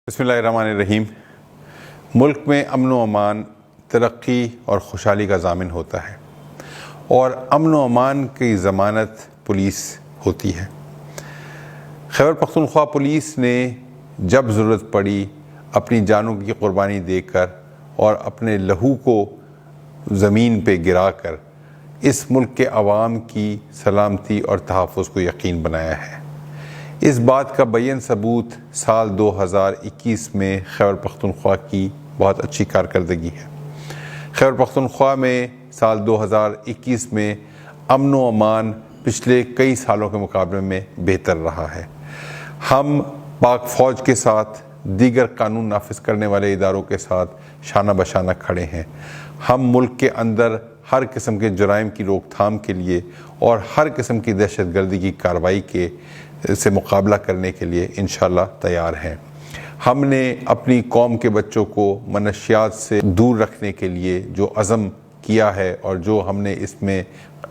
بسم اللہ الرحمن الرحیم۔ ملک میں امن و امان ترقی اور خوشحالی کا ضامن ہوتا ہے اور امن و امان کی ضمانت پولیس ہوتی ہے۔ خیبر پختونخوا پولیس نے جب ضرورت پڑی اپنی جانوں کی قربانی دے کر اور اپنے لہو کو زمین پہ گرا کر اس ملک کے عوام کی سلامتی اور تحفظ کو یقین بنایا ہے۔ اس بات کا بین ثبوت سال 2021 میں خیبر پختونخوا کی بہت اچھی کارکردگی ہے۔ خیبر پختونخوا میں سال 2021 میں امن و امان پچھلے کئی سالوں کے مقابلے میں بہتر رہا ہے۔ ہم پاک فوج کے ساتھ دیگر قانون نافذ کرنے والے اداروں کے ساتھ شانہ بشانہ کھڑے ہیں۔ ہم ملک کے اندر ہر قسم کے جرائم کی روک تھام کے لیے اور ہر قسم کی دہشت گردی کی کارروائی سے مقابلہ کرنے کے لیے انشاءاللہ تیار ہیں۔ ہم نے اپنی قوم کے بچوں کو منشیات سے دور رکھنے کے لیے جو عزم کیا ہے اور جو ہم نے اس میں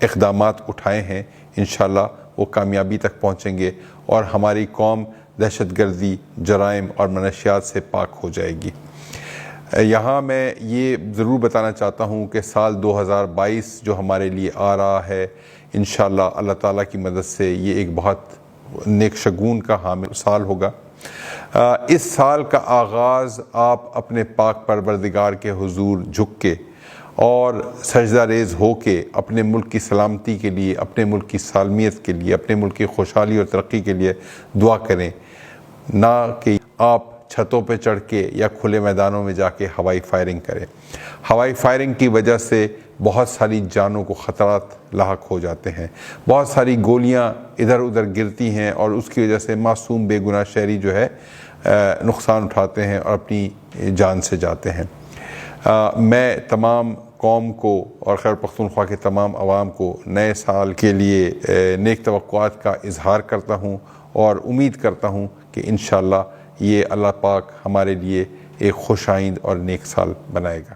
اقدامات اٹھائے ہیں انشاءاللہ وہ کامیابی تک پہنچیں گے اور ہماری قوم دہشت گردی، جرائم اور منشیات سے پاک ہو جائے گی۔ یہاں میں یہ ضرور بتانا چاہتا ہوں کہ سال 2022 جو ہمارے لیے آ رہا ہے انشاءاللہ اللہ تعالیٰ کی مدد سے یہ ایک بہت نیک شگون کا حامل سال ہوگا۔ اس سال کا آغاز آپ اپنے پاک پروردگار کے حضور جھک کے اور سجدہ ریز ہو کے اپنے ملک کی سلامتی کے لیے، اپنے ملک کی سالمیت کے لیے، اپنے ملک کی خوشحالی اور ترقی کے لیے دعا کریں، نہ کہ آپ چھتوں پہ چڑھ کے یا کھلے میدانوں میں جا کے ہوائی فائرنگ کریں۔ ہوائی فائرنگ کی وجہ سے بہت ساری جانوں کو خطرات لاحق ہو جاتے ہیں، بہت ساری گولیاں ادھر ادھر گرتی ہیں اور اس کی وجہ سے معصوم بے گناہ شہری جو ہے نقصان اٹھاتے ہیں اور اپنی جان سے جاتے ہیں۔ میں تمام قوم کو اور خیبر پختونخوا کے تمام عوام کو نئے سال کے لیے نیک توقعات کا اظہار کرتا ہوں اور امید کرتا ہوں کہ انشاءاللہ یہ اللہ پاک ہمارے لیے ایک خوش آئند اور نیک سال بنائے گا۔